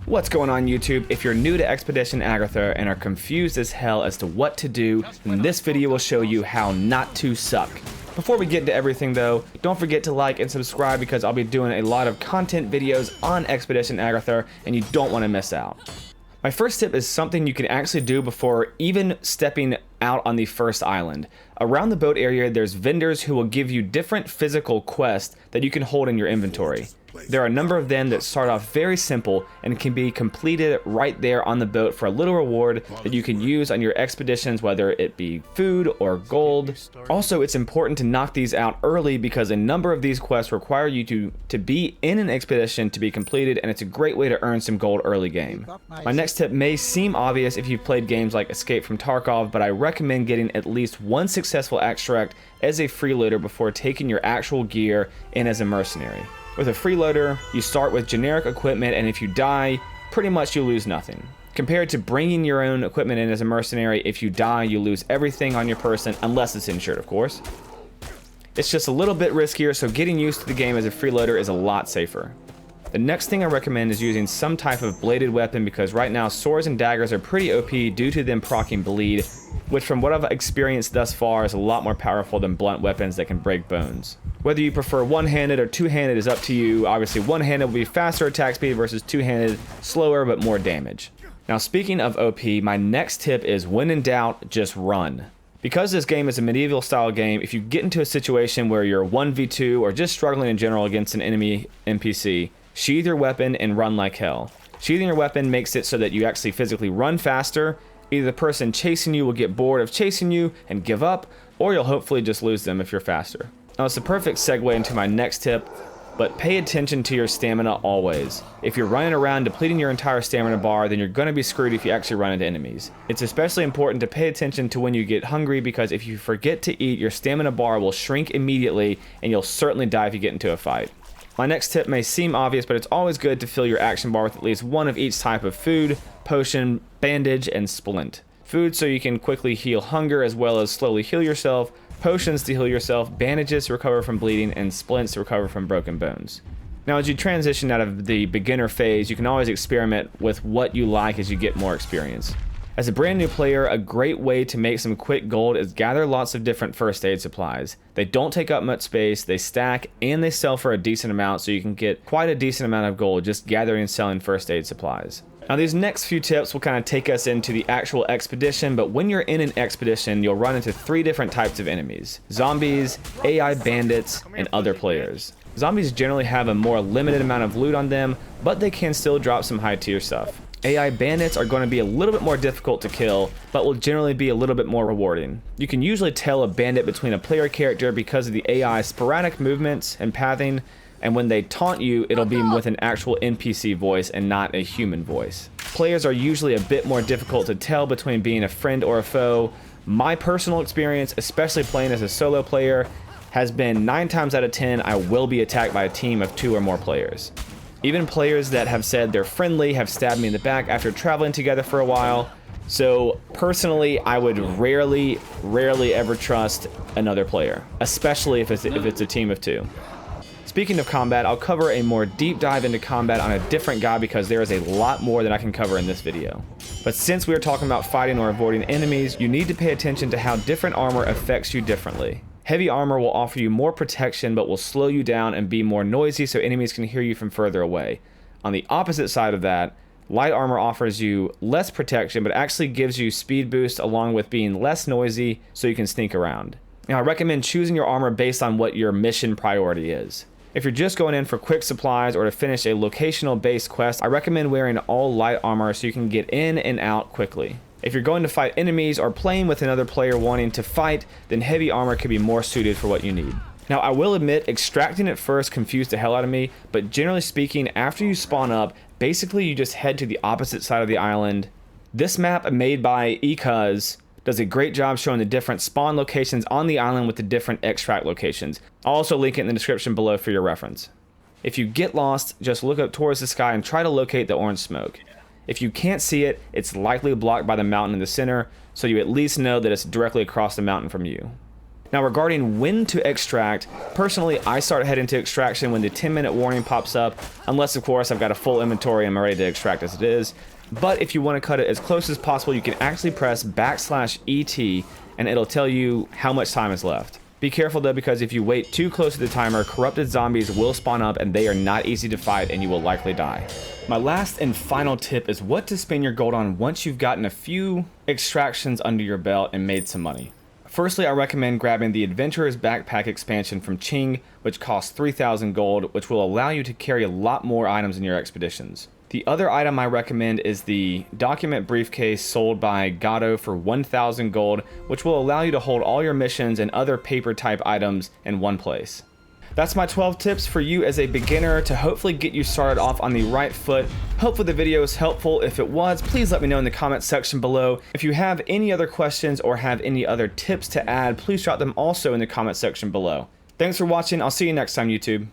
What's going on YouTube? If you're new to Expedition Agartha and are confused as hell as to what to do, then this video will show you how not to suck. Before we get into everything though, don't forget to like and subscribe because I'll be doing a lot of content videos on Expedition Agartha and you don't want to miss out. My first tip is something you can actually do before even stepping out on the first island. Around the boat area, there's vendors who will give you different physical quests that you can hold in your inventory. There are a number of them that start off very simple and can be completed right there on the boat for a little reward that you can use on your expeditions, whether it be food or gold. Also, it's important to knock these out early because a number of these quests require you to be in an expedition to be completed, and it's a great way to earn some gold early game. My next tip may seem obvious if you've played games like Escape from Tarkov, but I recommend getting at least one successful extract as a freeloader before taking your actual gear in as a mercenary. With a freeloader, you start with generic equipment, and if you die, pretty much you lose nothing. Compared to bringing your own equipment in as a mercenary, if you die, you lose everything on your person, unless it's insured, of course. It's just a little bit riskier, so getting used to the game as a freeloader is a lot safer. The next thing I recommend is using some type of bladed weapon because right now swords and daggers are pretty OP due to them proccing bleed, which from what I've experienced thus far is a lot more powerful than blunt weapons that can break bones. Whether you prefer one-handed or two-handed is up to you. Obviously one-handed will be faster attack speed versus two-handed, slower but more damage. Now speaking of OP, my next tip is when in doubt, just run. Because this game is a medieval style game, if you get into a situation where you're 1v2 or just struggling in general against an enemy NPC, sheathe your weapon and run like hell. Sheathing your weapon makes it so that you actually physically run faster. Either the person chasing you will get bored of chasing you and give up, or you'll hopefully just lose them if you're faster. Now it's a perfect segue into my next tip, but pay attention to your stamina always. If you're running around depleting your entire stamina bar, then you're going to be screwed if you actually run into enemies. It's especially important to pay attention to when you get hungry because if you forget to eat, your stamina bar will shrink immediately and you'll certainly die if you get into a fight. My next tip may seem obvious, but it's always good to fill your action bar with at least one of each type of food, potion, bandage, and splint. Food so you can quickly heal hunger as well as slowly heal yourself, potions to heal yourself, bandages to recover from bleeding, and splints to recover from broken bones. Now as you transition out of the beginner phase, you can always experiment with what you like as you get more experience. As a brand new player, a great way to make some quick gold is gather lots of different first aid supplies. They don't take up much space, they stack, and they sell for a decent amount, so you can get quite a decent amount of gold just gathering and selling first aid supplies. Now these next few tips will kind of take us into the actual expedition, but when you're in an expedition, you'll run into three different types of enemies: zombies, AI bandits, and other players. Zombies generally have a more limited amount of loot on them, but they can still drop some high tier stuff. AI bandits are going to be a little bit more difficult to kill, but will generally be a little bit more rewarding. You can usually tell a bandit between a player character because of the AI's sporadic movements and pathing, and when they taunt you, it'll be with an actual NPC voice and not a human voice. Players are usually a bit more difficult to tell between being a friend or a foe. My personal experience, especially playing as a solo player, has been 9 times out of 10 I will be attacked by a team of 2 or more players. Even players that have said they're friendly have stabbed me in the back after traveling together for a while. So personally, I would rarely ever trust another player, especially if it's a team of 2. Speaking of combat, I'll cover a more deep dive into combat on a different guide because there is a lot more than I can cover in this video. But since we are talking about fighting or avoiding enemies, you need to pay attention to how different armor affects you differently. Heavy armor will offer you more protection but will slow you down and be more noisy so enemies can hear you from further away. On the opposite side of that, light armor offers you less protection but actually gives you speed boost along with being less noisy so you can sneak around. Now I recommend choosing your armor based on what your mission priority is. If you're just going in for quick supplies or to finish a locational based quest, I recommend wearing all light armor so you can get in and out quickly. If you're going to fight enemies or playing with another player wanting to fight, then heavy armor could be more suited for what you need. Now I will admit, extracting at first confused the hell out of me, but generally speaking, after you spawn up, basically you just head to the opposite side of the island. This map made by Ecuz does a great job showing the different spawn locations on the island with the different extract locations. I'll also link it in the description below for your reference. If you get lost, just look up towards the sky and try to locate the orange smoke. If you can't see it, it's likely blocked by the mountain in the center, so you at least know that it's directly across the mountain from you. Now regarding when to extract, personally I start heading to extraction when the 10-minute warning pops up, unless of course I've got a full inventory and I'm ready to extract as it is. But if you want to cut it as close as possible, you can actually press \ET and it'll tell you how much time is left. Be careful though, because if you wait too close to the timer, corrupted zombies will spawn up and they are not easy to fight and you will likely die. My last and final tip is what to spend your gold on once you've gotten a few extractions under your belt and made some money. Firstly, I recommend grabbing the Adventurer's Backpack expansion from Ching, which costs 3,000 gold, which will allow you to carry a lot more items in your expeditions. The other item I recommend is the document briefcase sold by Gato for 1,000 gold, which will allow you to hold all your missions and other paper type items in one place. That's my 12 tips for you as a beginner to hopefully get you started off on the right foot. Hopefully the video is helpful. If it was, please let me know in the comment section below. If you have any other questions or have any other tips to add, please drop them also in the comment section below. Thanks for watching. I'll see you next time, YouTube.